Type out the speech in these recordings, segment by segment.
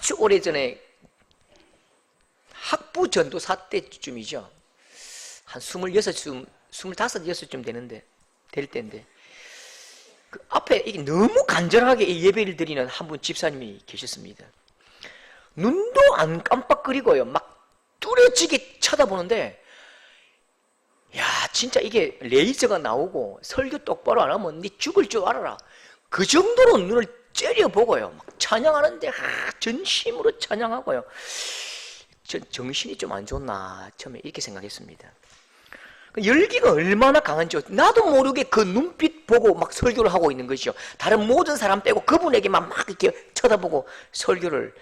아주 오래전에 학부 전도사 때쯤이죠. 한 26쯤, 25, 6쯤 될 때인데, 그 앞에 이게 너무 간절하게 이 예배를 드리는 한 분 집사님이 계셨습니다. 눈도 안 깜빡거리고요. 막 뚜렷지게 쳐다보는데, 야, 진짜 이게 레이저가 나오고 설교 똑바로 안 하면 네 죽을 줄 알아라. 그 정도로 눈을 째려보고요. 막 찬양하는데 전심으로 찬양하고요. 정신이 좀 안 좋나 처음에 이렇게 생각했습니다. 열기가 얼마나 강한지 나도 모르게 그 눈빛 보고 막 설교를 하고 있는 것이죠. 다른 모든 사람 빼고 그분에게만 막 이렇게 쳐다보고 설교를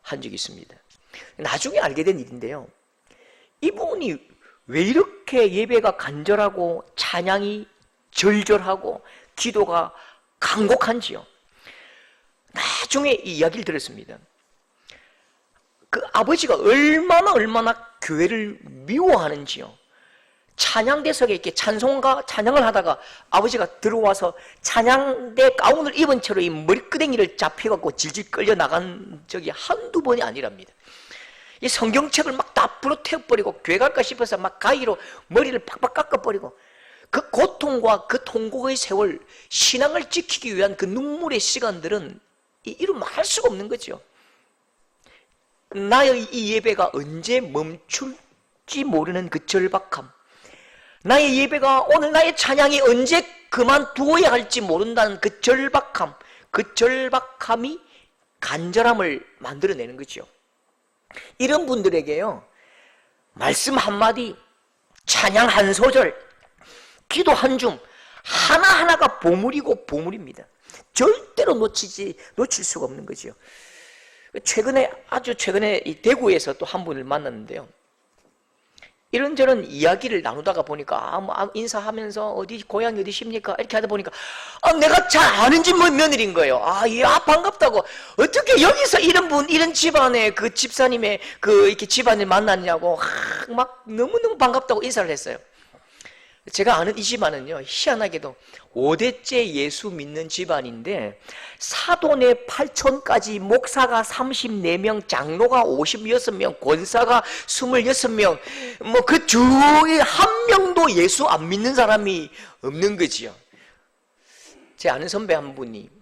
한 적이 있습니다. 나중에 알게 된 일인데요. 이분이 왜 이렇게 예배가 간절하고 찬양이 절절하고 기도가 간곡한지요. 나중에 이 이야기를 들었습니다. 그 아버지가 얼마나 교회를 미워하는지요. 찬양대석에 이렇게 찬양을 하다가 아버지가 들어와서 찬양대 가운을 입은 채로 이 머리끄댕이를 잡혀갖고 질질 끌려 나간 적이 한두 번이 아니랍니다. 이 성경책을 막 다 부러뜨려버리고 교회 갈까 싶어서 막 가위로 머리를 팍팍 깎아버리고 그 고통과 그 통곡의 세월, 신앙을 지키기 위한 그 눈물의 시간들은 이루 할 수가 없는 거죠. 나의 이 예배가 언제 멈출지 모르는 그 절박함, 나의 예배가 오늘 나의 찬양이 언제 그만두어야 할지 모른다는 그 절박함, 그 절박함이 간절함을 만들어내는 거죠. 이런 분들에게요, 말씀 한마디, 찬양 한 소절, 기도 한 줌, 하나하나가 보물이고 보물입니다. 절대로 놓칠 수가 없는 거죠. 아주 최근에 이 대구에서 또 한 분을 만났는데요. 이런저런 이야기를 나누다가 보니까 인사하면서 고향이 어디십니까? 이렇게 하다 보니까 내가 잘 아는 집 며느리인 거예요. 반갑다고. 어떻게 여기서 이런 집안의 그 집사님의 이렇게 집안을 만났냐고 막 너무너무 반갑다고 인사를 했어요. 제가 아는 이 집안은요, 희한하게도 5대째 예수 믿는 집안인데 사돈의 8촌까지 목사가 34명, 장로가 56명, 권사가 26명, 그 중에 한 명도 예수 안 믿는 사람이 없는 거지요. 제 아는 선배 한 분이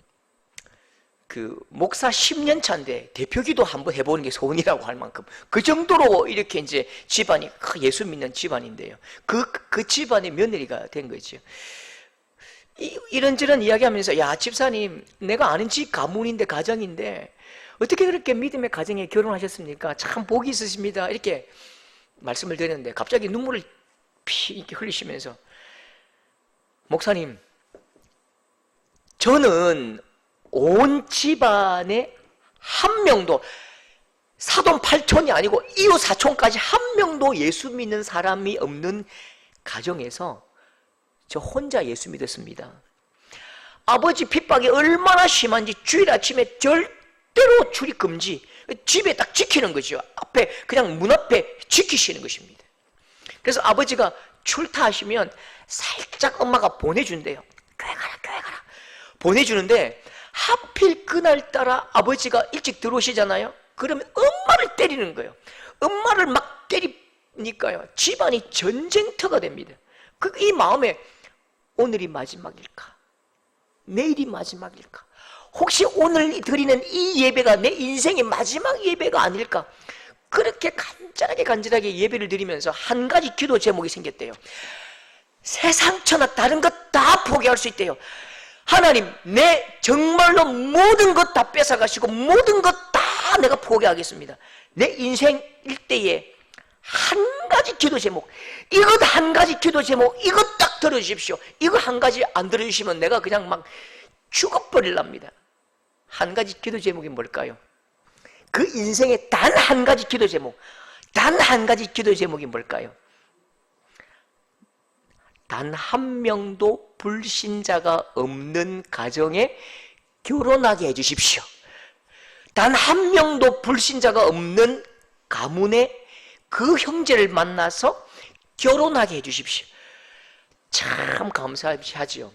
목사 10년 차인데 대표기도 한번 해보는 게 소원이라고 할 만큼 그 정도로 이렇게 이제 집안이 예수 믿는 집안인데요. 그 집안의 며느리가 된 거죠. 이런저런 이야기하면서, 야, 집사님, 내가 아는 집 가문인데, 가정인데 어떻게 그렇게 믿음의 가정에 결혼하셨습니까? 참 복이 있으십니다. 이렇게 말씀을 드렸는데 갑자기 눈물을 이렇게 흘리시면서, 목사님, 저는 온 집안에 한 명도, 사돈 8촌이 아니고 이웃 사촌까지 한 명도 예수 믿는 사람이 없는 가정에서 저 혼자 예수 믿었습니다. 아버지 핍박이 얼마나 심한지 주일 아침에 절대로 출입 금지, 집에 딱 지키는 거죠. 그냥 문 앞에 지키시는 것입니다. 그래서 아버지가 출타하시면 살짝 엄마가 보내준대요. 교회 가라 보내주는데, 하필 그날따라 아버지가 일찍 들어오시잖아요. 그러면 엄마를 때리는 거예요. 엄마를 막 때리니까요, 집안이 전쟁터가 됩니다. 이 마음에 오늘이 마지막일까? 내일이 마지막일까? 혹시 오늘 드리는 이 예배가 내 인생의 마지막 예배가 아닐까? 그렇게 간절하게 예배를 드리면서 한 가지 기도 제목이 생겼대요. 세상 천하 다른 것 다 포기할 수 있대요. 하나님, 내 정말로 모든 것 다 뺏어가시고 모든 것 다 내가 포기하겠습니다. 내 인생 일대에 한 가지 기도 제목, 이것 한 가지 기도 제목, 이것 딱 들어주십시오. 이거 한 가지 안 들어주시면 내가 그냥 막 죽어버릴랍니다. 한 가지 기도 제목이 뭘까요? 그 인생의 단 한 가지 기도 제목, 단 한 가지 기도 제목이 뭘까요? 단 한 명도 불신자가 없는 가정에 결혼하게 해주십시오. 단 한 명도 불신자가 없는 가문에 그 형제를 만나서 결혼하게 해주십시오. 참 감사하지요.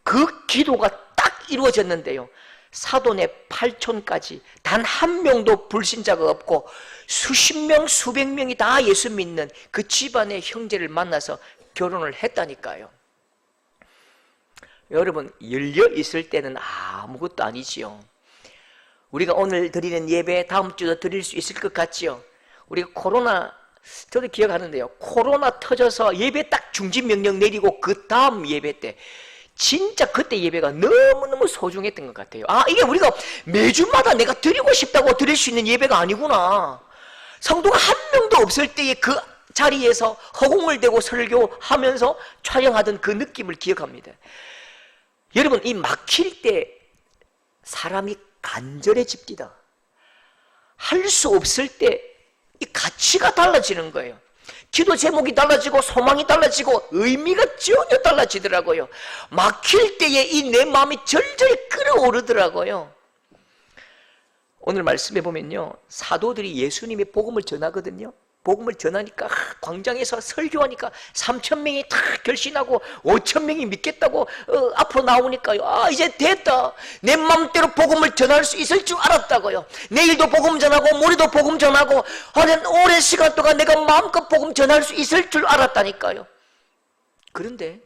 그 기도가 딱 이루어졌는데요, 사돈의 8촌까지 단 한 명도 불신자가 없고 수십 명, 수백 명이 다 예수 믿는 그 집안의 형제를 만나서 결혼을 했다니까요. 여러분, 열려 있을 때는 아무것도 아니지요. 우리가 오늘 드리는 예배 다음 주도 드릴 수 있을 것 같지요. 우리가 저도 기억하는데요. 코로나 터져서 예배 딱 중지명령 내리고 그 다음 예배 때 진짜 그때 예배가 너무너무 소중했던 것 같아요. 이게 우리가 매주마다 내가 드리고 싶다고 드릴 수 있는 예배가 아니구나. 성도가 한 명도 없을 때의 그 자리에서 허공을 대고 설교하면서 촬영하던 그 느낌을 기억합니다. 여러분, 이 막힐 때 사람이 간절해집니다. 할 수 없을 때 이 가치가 달라지는 거예요. 기도 제목이 달라지고 소망이 달라지고 의미가 전혀 달라지더라고요. 막힐 때에 이 내 마음이 절절 끓어오르더라고요. 오늘 말씀해 보면요, 사도들이 예수님의 복음을 전하거든요. 복음을 전하니까 광장에서 설교하니까 3,000명이 다 결신하고 5,000명이 믿겠다고 앞으로 나오니까요. 이제 됐다. 내 맘대로 복음을 전할 수 있을 줄 알았다고요. 내일도 복음 전하고 모레도 복음 전하고 하는 오랜 시간 동안 내가 마음껏 복음 전할 수 있을 줄 알았다니까요. 그런데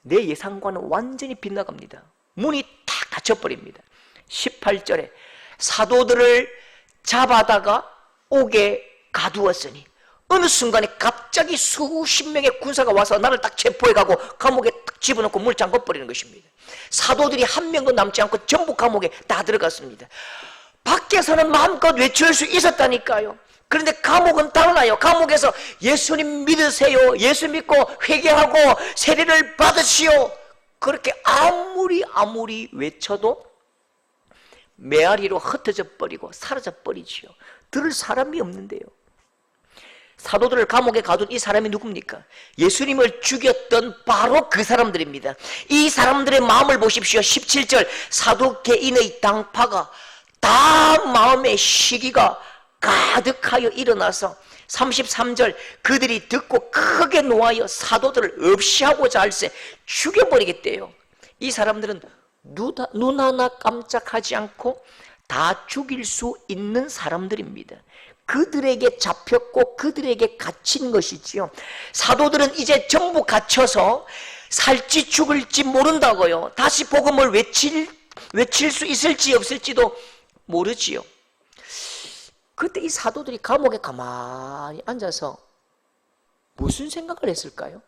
내 예상과는 완전히 빗나갑니다. 문이 탁 닫혀버립니다. 18절에 사도들을 잡아다가 옥에 가두었으니 어느 순간에 갑자기 수십 명의 군사가 와서 나를 딱 체포해가고 감옥에 딱 집어넣고 물 잠궈버리는 것입니다. 사도들이 한 명도 남지 않고 전부 감옥에 다 들어갔습니다. 밖에서는 마음껏 외칠 수 있었다니까요. 그런데 감옥은 달라요. 감옥에서 예수님 믿으세요, 예수 믿고 회개하고 세례를 받으시오, 그렇게 아무리 외쳐도 메아리로 흩어져 버리고 사라져 버리지요. 들을 사람이 없는데요. 사도들을 감옥에 가둔 이 사람이 누굽니까? 예수님을 죽였던 바로 그 사람들입니다. 이 사람들의 마음을 보십시오. 17절, 사두개인의 당파가 다 마음의 시기가 가득하여 일어나서 33절, 그들이 듣고 크게 노하여 사도들을 없이하고자 할세 죽여버리겠대요. 이 사람들은 눈 하나 깜짝하지 않고 다 죽일 수 있는 사람들입니다. 그들에게 잡혔고 그들에게 갇힌 것이지요. 사도들은 이제 전부 갇혀서 살지 죽을지 모른다고요. 다시 복음을 외칠 수 있을지 없을지도 모르지요. 그때 이 사도들이 감옥에 가만히 앉아서 무슨 생각을 했을까요?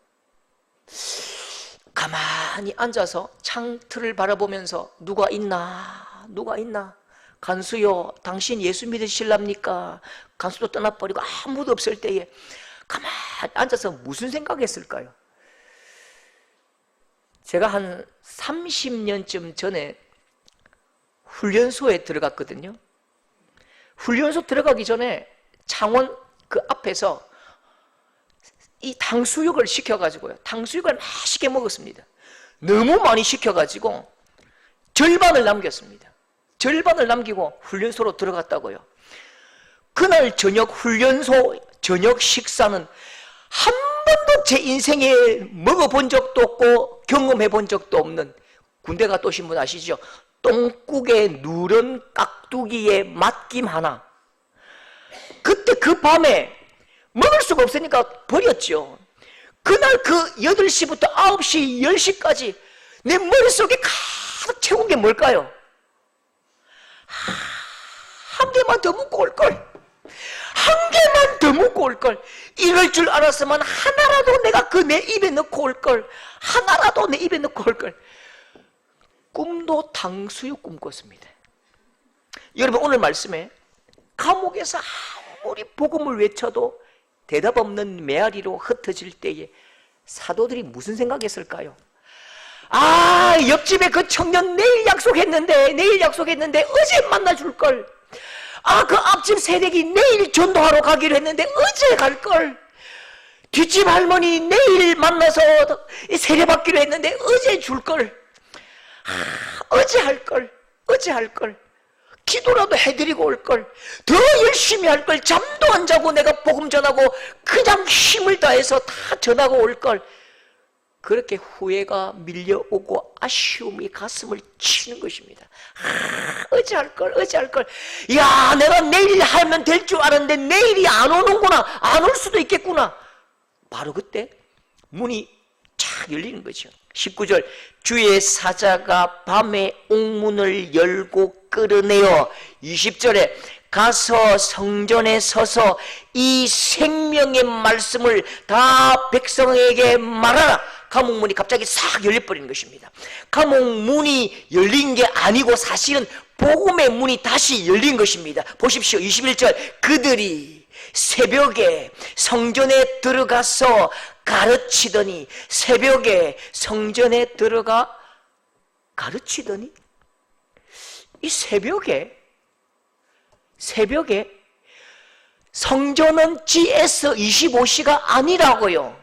가만히 앉아서 창틀을 바라보면서 누가 있나? 간수요, 당신 예수 믿으실랍니까? 간수도 떠나버리고 아무도 없을 때에 가만히 앉아서 무슨 생각했을까요? 제가 한 30년쯤 전에 훈련소에 들어갔거든요. 훈련소 들어가기 전에 창원 그 앞에서 이 탕수육을 시켜가지고요, 탕수육을 맛있게 먹었습니다. 너무 많이 시켜가지고 절반을 남겼습니다. 절반을 남기고 훈련소로 들어갔다고요. 그날 저녁 훈련소 저녁 식사는 한 번도 제 인생에 먹어본 적도 없고 경험해 본 적도 없는, 군대 갔다 오신 분 아시죠? 똥국에 누런 깍두기에 맛김 하나. 그때 그 밤에 먹을 수가 없으니까 버렸죠. 그날 그 8시부터 9시, 10시까지 내 머릿속에 가득 채운 게 뭘까요? 한 개만 더 먹고 올걸. 한 개만 더 먹고 올걸. 이럴 줄 알았으면 하나라도 내가 그 내 입에 넣고 올걸. 하나라도 내 입에 넣고 올걸. 꿈도 탕수육 꿈꿨습니다. 여러분, 오늘 말씀에 감옥에서 아무리 복음을 외쳐도 대답 없는 메아리로 흩어질 때에 사도들이 무슨 생각했을까요? 옆집에 그 청년 내일 약속했는데 어제 만나줄걸. 그 앞집 새댁이 내일 전도하러 가기로 했는데 어제 갈걸. 뒷집 할머니 내일 만나서 세례받기로 했는데 어제 줄걸. 어제 할걸. 기도라도 해드리고 올걸. 더 열심히 할걸. 잠도 안 자고 내가 복음 전하고 그냥 힘을 다해서 다 전하고 올걸. 그렇게 후회가 밀려오고 아쉬움이 가슴을 치는 것입니다. 어찌할걸. 야, 내가 내일 하면 될 줄 알았는데 내일이 안 오는구나. 안 올 수도 있겠구나. 바로 그때 문이 착 열리는 거죠. 19절, 주의 사자가 밤에 옥문을 열고 끌어내어 20절에 가서 성전에 서서 이 생명의 말씀을 다 백성에게 말하라. 감옥문이 갑자기 싹 열려버리는 것입니다. 감옥문이 열린 게 아니고 사실은 복음의 문이 다시 열린 것입니다. 보십시오. 21절, 그들이 새벽에 성전에 들어가서 가르치더니, 새벽에 성전에 들어가 가르치더니, 이 새벽에 성전은 GS25시가 아니라고요.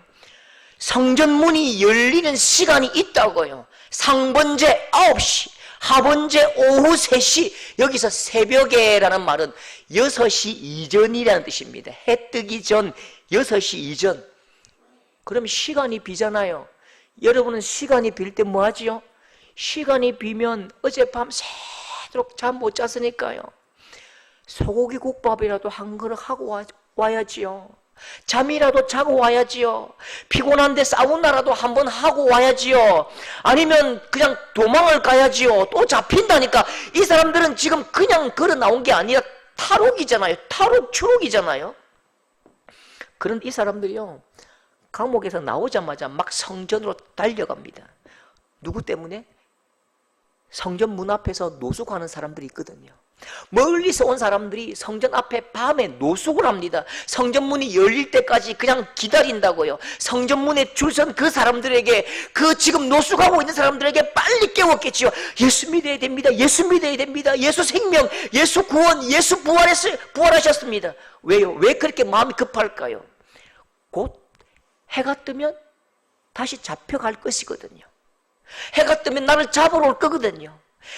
성전 문이 열리는 시간이 있다고요. 상번제 9시, 하번제 오후 3시. 여기서 새벽에라는 말은 6시 이전이라는 뜻입니다. 해 뜨기 전, 6시 이전. 그럼 시간이 비잖아요. 여러분은 시간이 빌 때 뭐 하지요? 시간이 비면 어젯밤 새도록 잠 못 잤으니까요. 소고기 국밥이라도 한 그릇 하고 와야지요. 잠이라도 자고 와야지요. 피곤한데 사우나라도 한번 하고 와야지요. 아니면 그냥 도망을 가야지요. 또 잡힌다니까. 이 사람들은 지금 그냥 걸어 나온 게 아니라 탈옥이잖아요. 탈옥 추록이잖아요. 그런데 이 사람들이요, 감옥에서 나오자마자 막 성전으로 달려갑니다. 누구 때문에? 성전 문 앞에서 노숙하는 사람들이 있거든요. 멀리서 온 사람들이 성전 앞에 밤에 노숙을 합니다. 성전 문이 열릴 때까지 그냥 기다린다고요. 성전 문에 줄 선 그 사람들에게, 그 지금 노숙하고 있는 사람들에게 빨리 깨웠겠지요. 예수 믿어야 됩니다. 예수 믿어야 됩니다. 예수 생명, 예수 구원, 예수 부활하셨습니다. 왜요? 왜 그렇게 마음이 급할까요? 곧 해가 뜨면 다시 잡혀갈 것이거든요. 해가 뜨면 나를 잡으러 올 거거든요.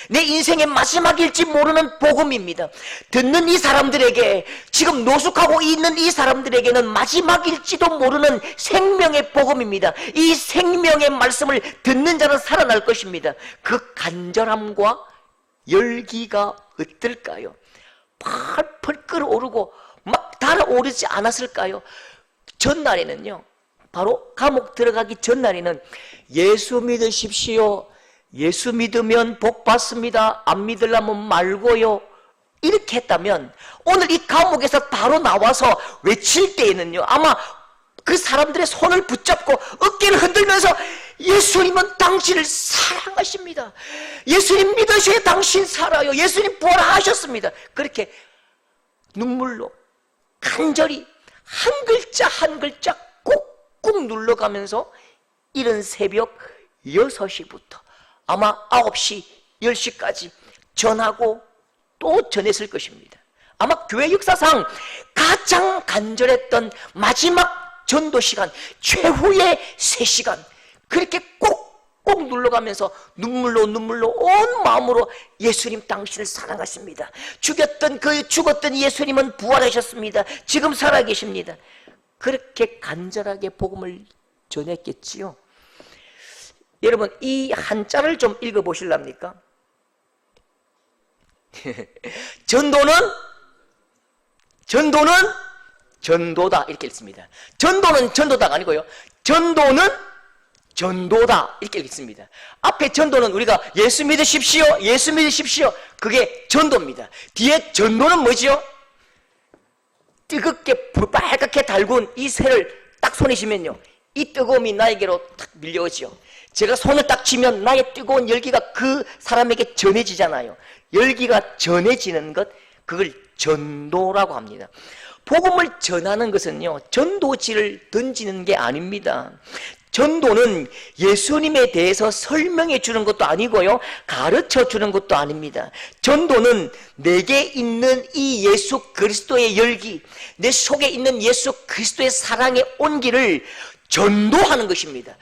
내 인생의 마지막일지 모르는 복음입니다. 듣는 이 사람들에게, 지금 노숙하고 있는 이 사람들에게는 마지막일지도 모르는 생명의 복음입니다. 이 생명의 말씀을 듣는 자는 살아날 것입니다. 그 간절함과 열기가 어떨까요? 펄펄 끓어오르고 막 달아오르지 않았을까요? 전날에는요, 바로 감옥 들어가기 전날에는 예수 믿으십시오. 예수 믿으면 복 받습니다. 안 믿으려면 말고요. 이렇게 했다면 오늘 이 감옥에서 바로 나와서 외칠 때에는요, 아마 그 사람들의 손을 붙잡고 어깨를 흔들면서 예수님은 당신을 사랑하십니다. 예수님 믿으셔야 당신 살아요. 예수님 부활하셨습니다. 그렇게 눈물로 간절히 한 글자 한 글자 꾹꾹 눌러가면서 이른 새벽 6시부터 아마 9시, 10시까지 전하고 또 전했을 것입니다. 아마 교회 역사상 가장 간절했던 마지막 전도 시간, 최후의 3시간, 그렇게 꼭꼭 눌러가면서 눈물로 온 마음으로 예수님 당신을 사랑하십니다. 죽었던 예수님은 부활하셨습니다. 지금 살아계십니다. 그렇게 간절하게 복음을 전했겠지요. 여러분, 이 한자를 좀 읽어보실랍니까? 전도는 전도다 이렇게 읽습니다. 전도는 전도다가 아니고요, 전도는 전도다 이렇게 읽습니다. 앞에 전도는 우리가 예수 믿으십시오, 예수 믿으십시오, 그게 전도입니다. 뒤에 전도는 뭐지요? 뜨겁게 빨갛게 달군 이 새를 딱 손에 쥐면요, 이 뜨거움이 나에게로 딱 밀려오지요. 제가 손을 딱 쥐면 나의 뜨거운 열기가 그 사람에게 전해지잖아요. 열기가 전해지는 것, 그걸 전도라고 합니다. 복음을 전하는 것은요, 전도지를 던지는 게 아닙니다. 전도는 예수님에 대해서 설명해 주는 것도 아니고요, 가르쳐 주는 것도 아닙니다. 전도는 내게 있는 이 예수 그리스도의 열기, 내 속에 있는 예수 그리스도의 사랑의 온기를 전도하는 것입니다.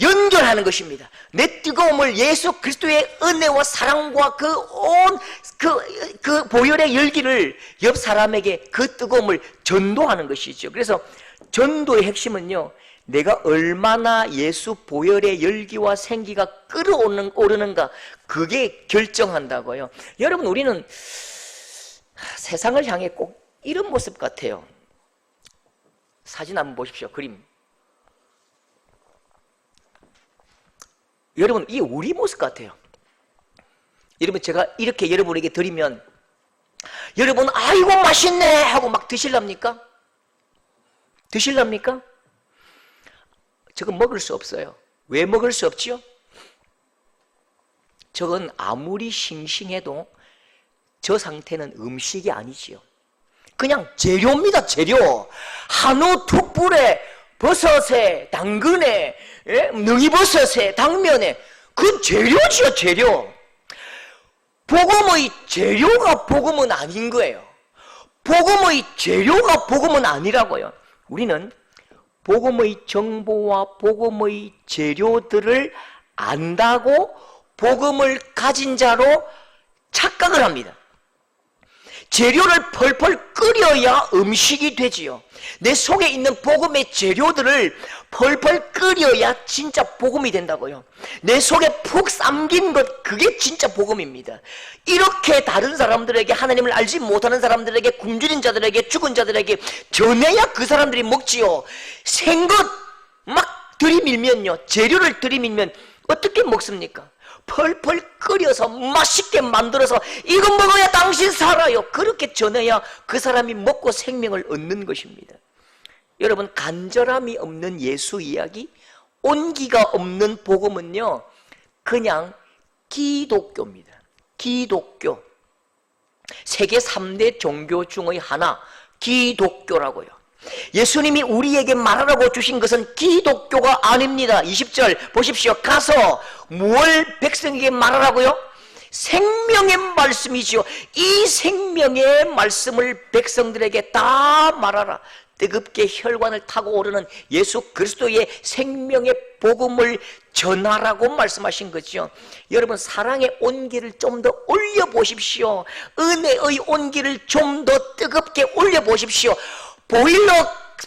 연결하는 것입니다. 내 뜨거움을 예수 그리스도의 은혜와 사랑과 그 보혈의 열기를 옆 사람에게 그 뜨거움을 전도하는 것이죠. 그래서 전도의 핵심은요, 내가 얼마나 예수 보혈의 열기와 생기가 끓어오르는가, 그게 결정한다고요. 여러분, 우리는 세상을 향해 꼭 이런 모습 같아요. 사진 한번 보십시오. 그림. 여러분, 이 우리 모습 같아요. 여러분, 제가 이렇게 여러분에게 드리면 여러분, 아이고 맛있네 하고 막 드실랍니까? 드실랍니까? 저건 먹을 수 없어요. 왜 먹을 수 없지요? 저건 아무리 싱싱해도 저 상태는 음식이 아니지요. 그냥 재료입니다. 재료. 한우 툭불에 버섯에 당근에 능이버섯에 당면에, 그 재료지요. 재료. 복음의 재료가 복음은 아닌 거예요. 복음의 재료가 복음은 아니라고요. 우리는 복음의 정보와 복음의 재료들을 안다고 복음을 가진 자로 착각을 합니다. 재료를 펄펄 끓여야 음식이 되지요. 내 속에 있는 복음의 재료들을 펄펄 끓여야 진짜 복음이 된다고요. 내 속에 푹 삼긴 것, 그게 진짜 복음입니다. 이렇게 다른 사람들에게, 하나님을 알지 못하는 사람들에게, 굶주린 자들에게, 죽은 자들에게 전해야 그 사람들이 먹지요. 생것 막 들이밀면요, 재료를 들이밀면 어떻게 먹습니까? 펄펄 끓여서 맛있게 만들어서 이거 먹어야 당신 살아요, 그렇게 전해야 그 사람이 먹고 생명을 얻는 것입니다. 여러분, 간절함이 없는 예수 이야기, 온기가 없는 복음은요, 그냥 기독교입니다. 기독교. 세계 3대 종교 중의 하나, 기독교라고요. 예수님이 우리에게 말하라고 주신 것은 기독교가 아닙니다. 20절 보십시오. 가서 뭘 백성에게 말하라고요? 생명의 말씀이지요. 이 생명의 말씀을 백성들에게 다 말하라. 뜨겁게 혈관을 타고 오르는 예수 그리스도의 생명의 복음을 전하라고 말씀하신 거죠. 여러분, 사랑의 온기를 좀 더 올려보십시오. 은혜의 온기를 좀 더 뜨겁게 올려보십시오. 보일러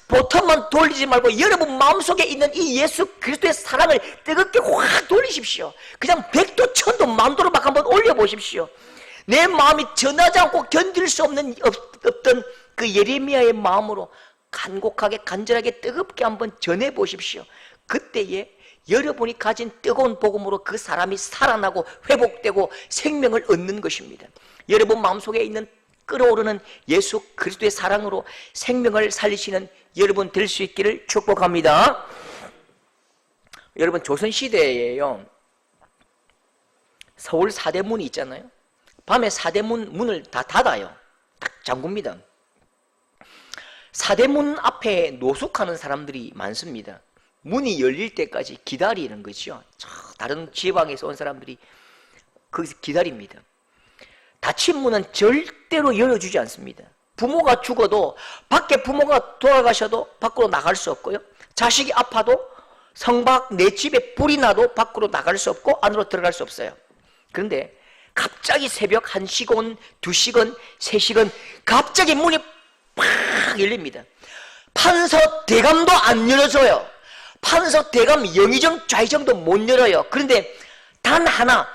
버튼만 돌리지 말고 여러분 마음속에 있는 이 예수 그리스도의 사랑을 뜨겁게 확 돌리십시오. 그냥 100도 1000도 만도로 막 한번 올려보십시오. 내 마음이 전하지 않고 견딜 수 없던 그 예레미야의 마음으로 간곡하게 간절하게 뜨겁게 한번 전해보십시오. 그때에 여러분이 가진 뜨거운 복음으로 그 사람이 살아나고 회복되고 생명을 얻는 것입니다. 여러분 마음속에 있는 끓어오르는 예수 그리스도의 사랑으로 생명을 살리시는 여러분 될 수 있기를 축복합니다. 여러분, 조선시대에요, 서울 사대문이 있잖아요. 밤에 사대문 문을 다 닫아요. 딱 잠굽니다. 사대문 앞에 노숙하는 사람들이 많습니다. 문이 열릴 때까지 기다리는 거죠. 다른 지방에서 온 사람들이 거기서 기다립니다. 닫힌 문은 절대로 열어주지 않습니다. 부모가 죽어도, 밖에 부모가 돌아가셔도 밖으로 나갈 수 없고요. 자식이 아파도, 성박 내 집에 불이 나도 밖으로 나갈 수 없고 안으로 들어갈 수 없어요. 그런데 갑자기 새벽 1시간, 2시간, 3시간 갑자기 문이 팍 열립니다. 판서 대감도 안 열어줘요. 판서 대감 영의정 좌의정도 못 열어요. 그런데 단 하나,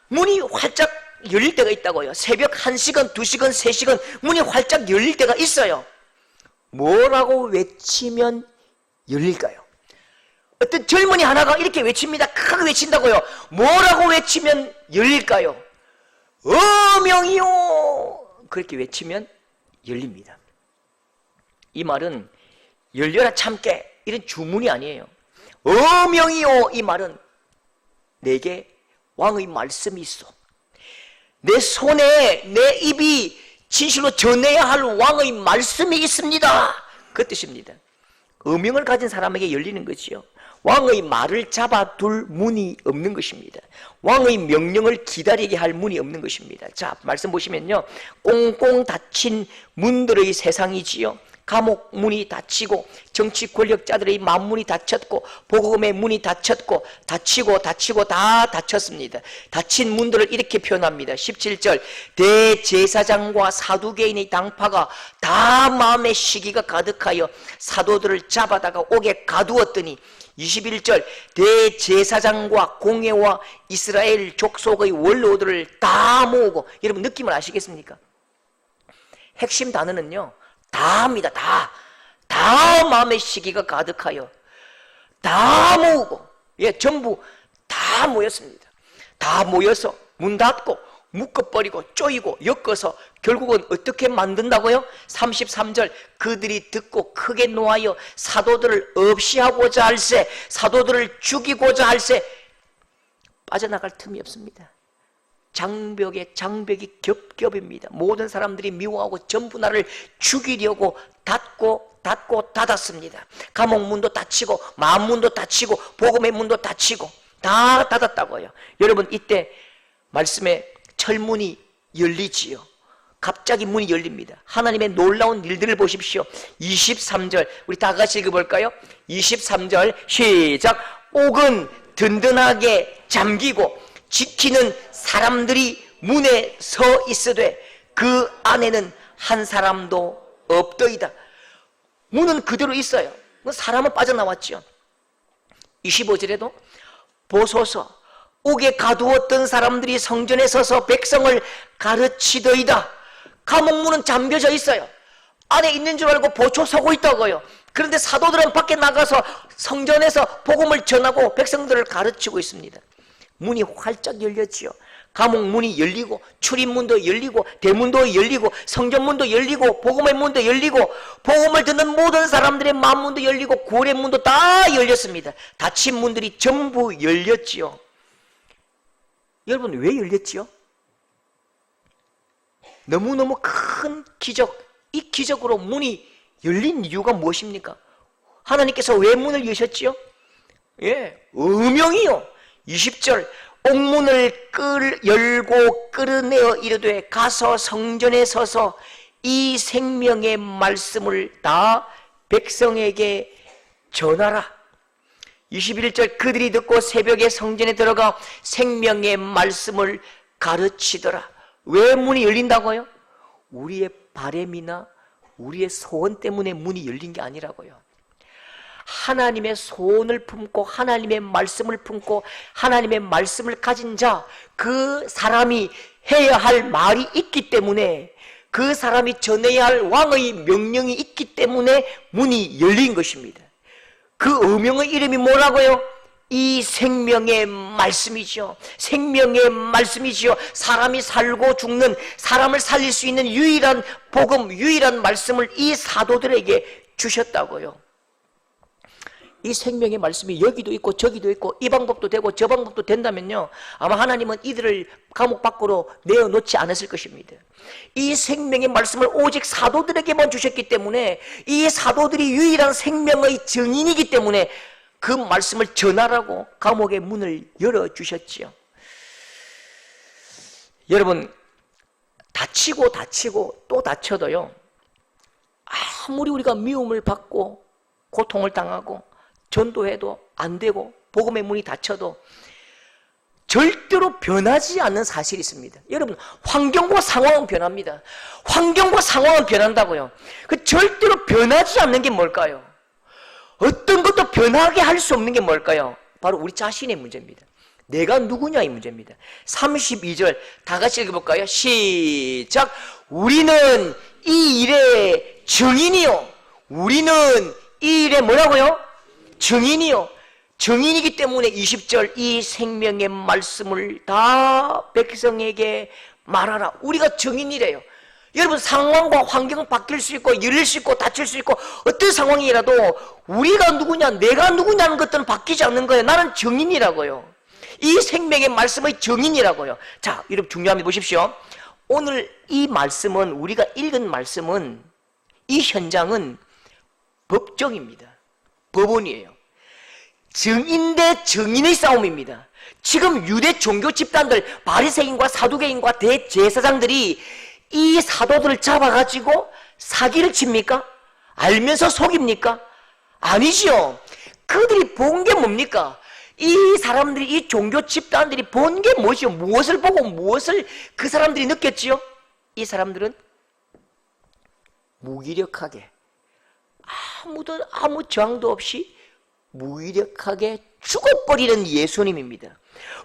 문이 활짝 열릴 때가 있다고요. 새벽 1시간, 2시간, 3시간 문이 활짝 열릴 때가 있어요. 뭐라고 외치면 열릴까요? 어떤 젊은이 하나가 이렇게 외칩니다. 크게 외친다고요. 뭐라고 외치면 열릴까요? 어명이요! 그렇게 외치면 열립니다. 이 말은 열려라 참깨, 이런 주문이 아니에요. 어명이요! 이 말은 내게 왕의 말씀이 있어. 내 손에 내 입이 진실로 전해야 할 왕의 말씀이 있습니다, 그 뜻입니다. 어명을 가진 사람에게 열리는 거지요. 왕의 말을 잡아둘 문이 없는 것입니다. 왕의 명령을 기다리게 할 문이 없는 것입니다. 자, 말씀 보시면요, 꽁꽁 닫힌 문들의 세상이지요. 감옥 문이 닫히고 정치 권력자들의 만문이 닫혔고 복음의 문이 닫혔고 닫히고 다 닫혔습니다. 닫힌 문들을 이렇게 표현합니다. 17절 대제사장과 사두개인의 당파가 다 마음의 시기가 가득하여 사도들을 잡아다가 옥에 가두었더니 21절 대제사장과 공회와 이스라엘 족속의 원로들을 다 모으고, 여러분 느낌을 아시겠습니까? 핵심 단어는요 다입니다. 다 마음의 시기가 가득하여 다 모으고, 전부 다 모였습니다. 다 모여서 문 닫고 묶어버리고 쪼이고 엮어서 결국은 어떻게 만든다고요? 33절 그들이 듣고 크게 노하여 사도들을 없이 하고자 할세, 사도들을 죽이고자 할세. 빠져나갈 틈이 없습니다. 장벽이 겹겹입니다. 모든 사람들이 미워하고 전부 나를 죽이려고 닫았습니다. 감옥 문도 닫히고 만문도 닫히고 복음의 문도 닫히고 다 닫았다고요. 여러분 이때 말씀에 철문이 열리지요. 갑자기 문이 열립니다. 하나님의 놀라운 일들을 보십시오. 23절 우리 다 같이 읽어볼까요? 23절 시작. 옥은 든든하게 잠기고 지키는 사람들이 문에 서 있으되 그 안에는 한 사람도 없더이다. 문은 그대로 있어요. 사람은 빠져나왔죠. 25절에도 보소서 옥에 가두었던 사람들이 성전에 서서 백성을 가르치더이다. 감옥문은 잠겨져 있어요. 안에 있는 줄 알고 보초 서고 있다고요. 그런데 사도들은 밖에 나가서 성전에서 복음을 전하고 백성들을 가르치고 있습니다. 문이 활짝 열렸지요. 감옥문이 열리고 출입문도 열리고 대문도 열리고 성전문도 열리고 복음의 문도 열리고 복음을 듣는 모든 사람들의 마음문도 열리고 구원의 문도 다 열렸습니다. 닫힌 문들이 전부 열렸지요. 여러분 왜 열렸지요? 너무너무 큰 기적, 이 기적으로 문이 열린 이유가 무엇입니까? 하나님께서 왜 문을 여셨지요? 음영이요. 20절 옥문을 열고 끌어내어 이르되 가서 성전에 서서 이 생명의 말씀을 다 백성에게 전하라. 21절 그들이 듣고 새벽에 성전에 들어가 생명의 말씀을 가르치더라. 왜 문이 열린다고요? 우리의 바램이나 우리의 소원 때문에 문이 열린 게 아니라고요. 하나님의 소원을 품고 하나님의 말씀을 품고 하나님의 말씀을 가진 자, 그 사람이 해야 할 말이 있기 때문에, 그 사람이 전해야 할 왕의 명령이 있기 때문에 문이 열린 것입니다. 그 음영의 이름이 뭐라고요? 이 생명의 말씀이죠. 생명의 말씀이죠. 사람이 살고 죽는, 사람을 살릴 수 있는 유일한 복음, 유일한 말씀을 이 사도들에게 주셨다고요. 이 생명의 말씀이 여기도 있고 저기도 있고 이 방법도 되고 저 방법도 된다면요, 아마 하나님은 이들을 감옥 밖으로 내어놓지 않았을 것입니다. 이 생명의 말씀을 오직 사도들에게만 주셨기 때문에, 이 사도들이 유일한 생명의 증인이기 때문에 그 말씀을 전하라고 감옥의 문을 열어주셨지요. 여러분, 다치고 또 다쳐도요, 아무리 우리가 미움을 받고 고통을 당하고 전도해도 안 되고 복음의 문이 닫혀도 절대로 변하지 않는 사실이 있습니다. 여러분, 환경과 상황은 변합니다. 환경과 상황은 변한다고요. 그 절대로 변하지 않는 게 뭘까요? 어떤 것도 변하게 할 수 없는 게 뭘까요? 바로 우리 자신의 문제입니다. 내가 누구냐의 문제입니다. 32절 다 같이 읽어볼까요? 시작. 우리는 이 일의 증인이요. 우리는 이 일의 뭐라고요? 증인이요. 증인이기 때문에 20절 이 생명의 말씀을 다 백성에게 말하라. 우리가 증인이래요. 여러분, 상황과 환경은 바뀔 수 있고 열릴 수 있고 닫힐 수 있고 어떤 상황이라도 우리가 누구냐, 내가 누구냐는 것들은 바뀌지 않는 거예요. 나는 증인이라고요. 이 생명의 말씀의 증인이라고요. 자, 여러분 중요합니다. 보십시오. 오늘 이 말씀은, 우리가 읽은 말씀은, 이 현장은 법정입니다. 법원이에요. 증인 대 증인의 싸움입니다. 지금 유대 종교 집단들, 바리새인과 사두개인과 대제사장들이 이 사도들을 잡아가지고 사기를 칩니까? 알면서 속입니까? 아니지요. 그들이 본 게 뭡니까? 이 사람들이, 이 종교 집단들이 본 게 무엇이요? 무엇을 보고 무엇을 그 사람들이 느꼈지요? 이 사람들은 무기력하게, 아무 저항도 없이 무기력하게 죽어버리는 예수님입니다.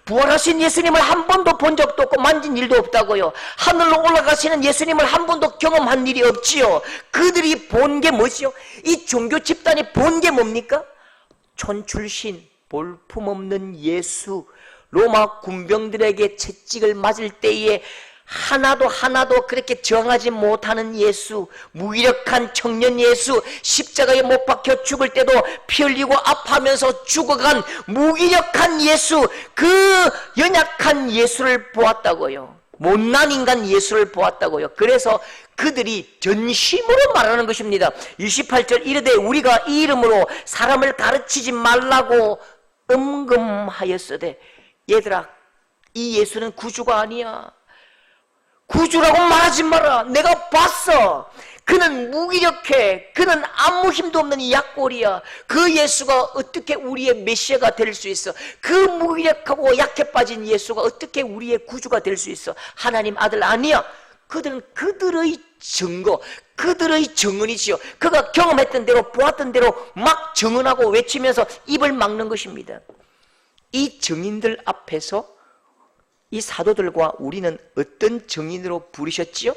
부활하신 예수님을 한 번도 본 적도 없고 만진 일도 없다고요. 하늘로 올라가시는 예수님을 한 번도 경험한 일이 없지요. 그들이 본 게 뭐지요? 이 종교 집단이 본 게 뭡니까? 촌출신, 볼품없는 예수, 로마 군병들에게 채찍을 맞을 때에 하나도 그렇게 정하지 못하는 예수, 무기력한 청년 예수, 십자가에 못 박혀 죽을 때도 피 흘리고 아파하면서 죽어간 무기력한 예수, 그 연약한 예수를 보았다고요. 못난 인간 예수를 보았다고요. 그래서 그들이 전심으로 말하는 것입니다. 28절 이르되 우리가 이 이름으로 사람을 가르치지 말라고 음금하였으되, 얘들아, 이 예수는 구주가 아니야. 구주라고 말하지 마라. 내가 봤어. 그는 무기력해. 그는 아무 힘도 없는 약골이야. 그 예수가 어떻게 우리의 메시아가 될 수 있어? 그 무기력하고 약해 빠진 예수가 어떻게 우리의 구주가 될 수 있어? 하나님 아들 아니야. 그들은 그들의 증거, 그들의 증언이지요. 그가 경험했던 대로, 보았던 대로 막 증언하고 외치면서 입을 막는 것입니다. 이 증인들 앞에서 이 사도들과 우리는 어떤 증인으로 부르셨지요?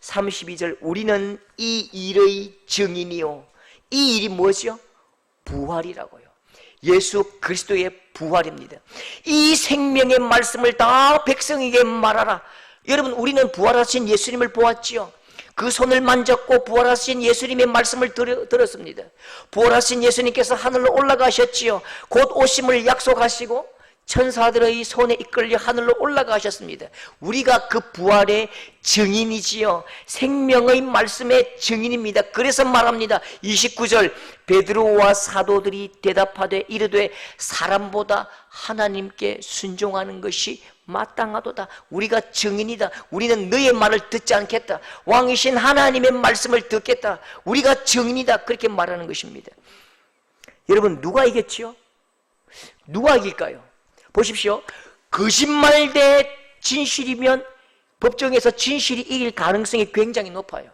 32절 우리는 이 일의 증인이요. 이 일이 뭐죠? 부활이라고요. 예수 그리스도의 부활입니다. 이 생명의 말씀을 다 백성에게 말하라. 여러분, 우리는 부활하신 예수님을 보았지요. 그 손을 만졌고 부활하신 예수님의 말씀을 들었습니다. 부활하신 예수님께서 하늘로 올라가셨지요. 곧 오심을 약속하시고 천사들의 손에 이끌려 하늘로 올라가셨습니다. 우리가 그 부활의 증인이지요. 생명의 말씀의 증인입니다. 그래서 말합니다. 29절 베드로와 사도들이 대답하되 이르되 사람보다 하나님께 순종하는 것이 마땅하도다. 우리가 증인이다. 우리는 너의 말을 듣지 않겠다. 왕이신 하나님의 말씀을 듣겠다. 우리가 증인이다. 그렇게 말하는 것입니다. 여러분, 누가 이겼지요? 누가 이길까요? 보십시오. 거짓말 대 진실이면 법정에서 진실이 이길 가능성이 굉장히 높아요.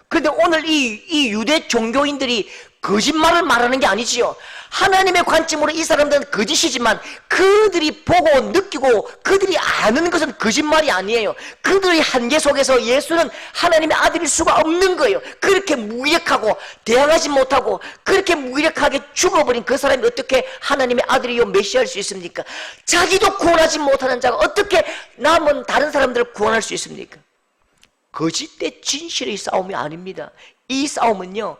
그런데 오늘 이 유대 종교인들이 거짓말을 말하는 게 아니지요. 하나님의 관점으로 이 사람들은 거짓이지만 그들이 보고 느끼고 그들이 아는 것은 거짓말이 아니에요. 그들의 한계 속에서 예수는 하나님의 아들일 수가 없는 거예요. 그렇게 무기력하고 대항하지 못하고 그렇게 무기력하게 죽어버린 그 사람이 어떻게 하나님의 아들이요 메시아일 수 있습니까? 자기도 구원하지 못하는 자가 어떻게 남은 다른 사람들을 구원할 수 있습니까? 거짓 대 진실의 싸움이 아닙니다. 이 싸움은요,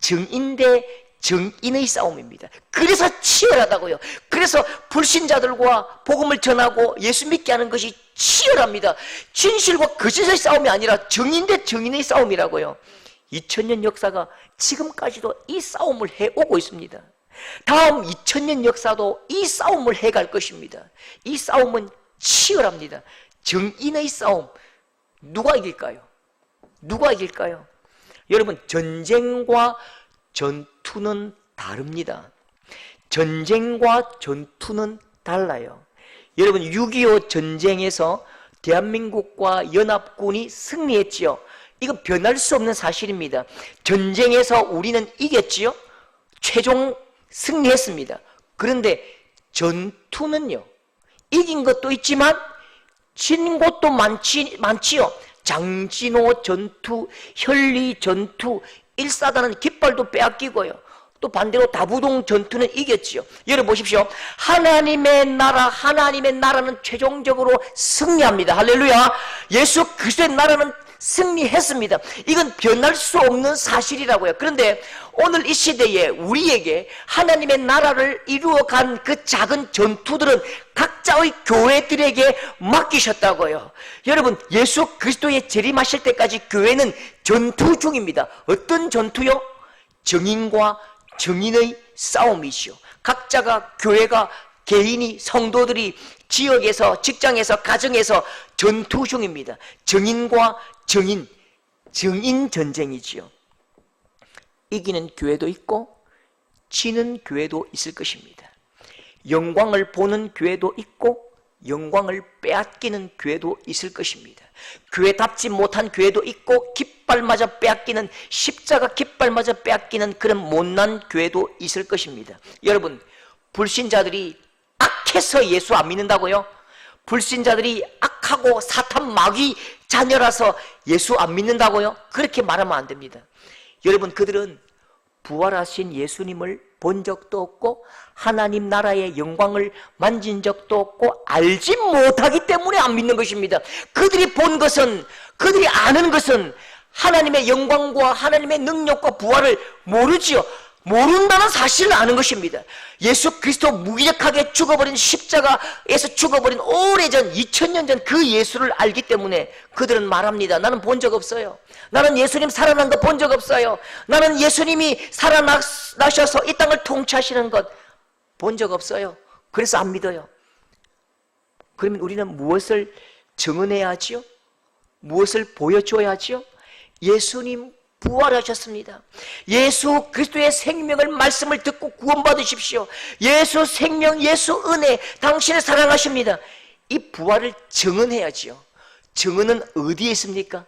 증인 대 증인의 싸움입니다. 그래서 치열하다고요. 그래서 불신자들과 복음을 전하고 예수 믿게 하는 것이 치열합니다. 진실과 거짓의 싸움이 아니라 증인 대 증인의 싸움이라고요. 2000년 역사가 지금까지도 이 싸움을 해오고 있습니다. 다음 2000년 역사도 이 싸움을 해갈 것입니다. 이 싸움은 치열합니다. 증인의 싸움. 누가 이길까요? 누가 이길까요? 여러분, 전쟁과 전투는 다릅니다. 전쟁과 전투는 달라요. 여러분, 6.25 전쟁에서 대한민국과 연합군이 승리했지요. 이건 변할 수 없는 사실입니다. 전쟁에서 우리는 이겼지요. 최종 승리했습니다. 그런데 전투는요, 이긴 것도 있지만 진 곳도 많지요. 장진호 전투, 현리 전투, 일사단은 깃발도 빼앗기고요. 또 반대로 다부동 전투는 이겼지요. 여러분 보십시오. 하나님의 나라는 최종적으로 승리합니다. 할렐루야. 예수 그리스도의 나라는 승리했습니다. 이건 변할 수 없는 사실이라고요. 그런데 오늘 이 시대에 우리에게 하나님의 나라를 이루어간 그 작은 전투들은 각자의 교회들에게 맡기셨다고요. 여러분, 예수 그리스도의 재림하실 때까지 교회는 전투 중입니다. 어떤 전투요? 증인과 증인의 싸움이시오. 각자가, 교회가, 개인이, 성도들이 지역에서, 직장에서, 가정에서 전투 중입니다. 증인과 증인 전쟁이지요. 이기는 교회도 있고 지는 교회도 있을 것입니다. 영광을 보는 교회도 있고 영광을 빼앗기는 교회도 있을 것입니다. 교회답지 못한 교회도 있고 깃발마저 빼앗기는, 십자가 깃발마저 빼앗기는 그런 못난 교회도 있을 것입니다. 여러분, 불신자들이 악해서 예수 안 믿는다고요? 불신자들이 악하고 사탄 마귀 자녀라서 예수 안 믿는다고요? 그렇게 말하면 안 됩니다. 여러분, 그들은 부활하신 예수님을 본 적도 없고 하나님 나라의 영광을 만진 적도 없고 알지 못하기 때문에 안 믿는 것입니다. 그들이 본 것은, 그들이 아는 것은 하나님의 영광과 하나님의 능력과 부활을 모르지요. 모른다는 사실을 아는 것입니다. 예수 그리스도 무기력하게 죽어버린, 십자가에서 죽어버린 오래전 2000년 전 그 예수를 알기 때문에 그들은 말합니다. 나는 본 적 없어요. 나는 예수님 살아난 거 본 적 없어요. 나는 예수님이 살아나셔서 이 땅을 통치하시는 것 본 적 없어요. 그래서 안 믿어요. 그러면 우리는 무엇을 증언해야 하지요? 무엇을 보여줘야 하지요? 예수님 부활하셨습니다. 예수 그리스도의 생명을, 말씀을 듣고 구원받으십시오. 예수 생명, 예수 은혜, 당신을 사랑하십니다. 이 부활을 증언해야지요. 증언은 어디에 있습니까?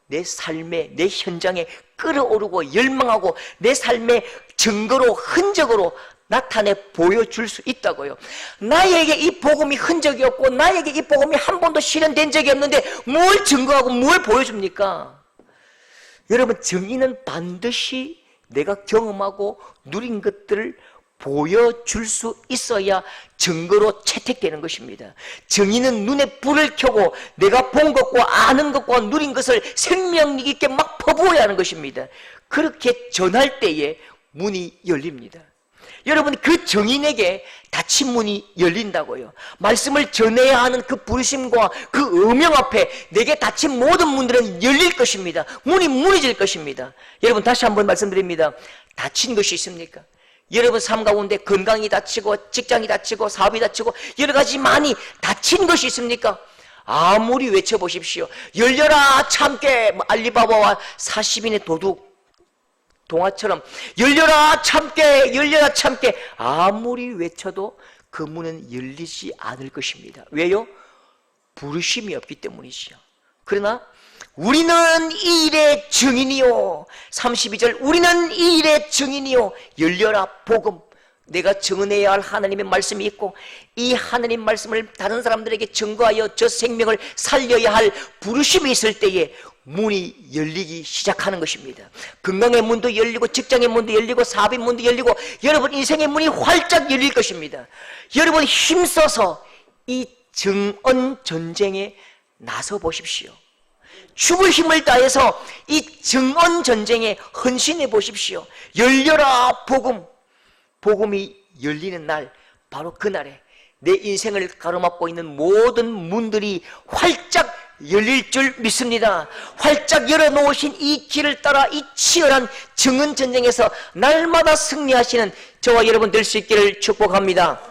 내 삶에, 내 현장에 끌어오르고 열망하고 내 삶의 증거로, 흔적으로 나타내 보여줄 수 있다고요. 나에게 이 복음이 흔적이 없고 나에게 이 복음이 한 번도 실현된 적이 없는데 뭘 증거하고 뭘 보여줍니까? 여러분, 정의는 반드시 내가 경험하고 누린 것들을 보여줄 수 있어야 증거로 채택되는 것입니다. 정의는 눈에 불을 켜고 내가 본 것과 아는 것과 누린 것을 생명력 있게 막 퍼부어야 하는 것입니다. 그렇게 전할 때에 문이 열립니다. 여러분, 그 정인에게 닫힌 문이 열린다고요. 말씀을 전해야 하는 그 부르심과 그 음영 앞에 내게 닫힌 모든 문들은 열릴 것입니다. 문이 무너질 것입니다. 여러분, 다시 한번 말씀드립니다. 닫힌 것이 있습니까? 여러분 삶 가운데 건강이 닫히고 직장이 닫히고 사업이 닫히고 여러 가지 많이 닫힌 것이 있습니까? 아무리 외쳐보십시오. 열려라 참깨, 알리바바와 40인의 도둑 동화처럼 열려라 참깨, 열려라 참깨, 아무리 외쳐도 그 문은 열리지 않을 것입니다. 왜요? 부르심이 없기 때문이지요. 그러나 우리는 이 일의 증인이요, 32절, 우리는 이 일의 증인이요, 열려라 복음, 내가 증언해야 할 하나님의 말씀이 있고 이 하나님 말씀을 다른 사람들에게 증거하여 저 생명을 살려야 할 부르심이 있을 때에 문이 열리기 시작하는 것입니다. 건강의 문도 열리고 직장의 문도 열리고 사업의 문도 열리고 여러분 인생의 문이 활짝 열릴 것입니다. 여러분 힘써서 이 증언 전쟁에 나서 보십시오. 죽을 힘을 다해서 이 증언 전쟁에 헌신해 보십시오. 열려라 복음. 복음이 열리는 날, 바로 그날에 내 인생을 가로막고 있는 모든 문들이 활짝 열릴 줄 믿습니다. 활짝 열어놓으신 이 길을 따라 이 치열한 증언 전쟁에서 날마다 승리하시는 저와 여러분 될 수 있기를 축복합니다.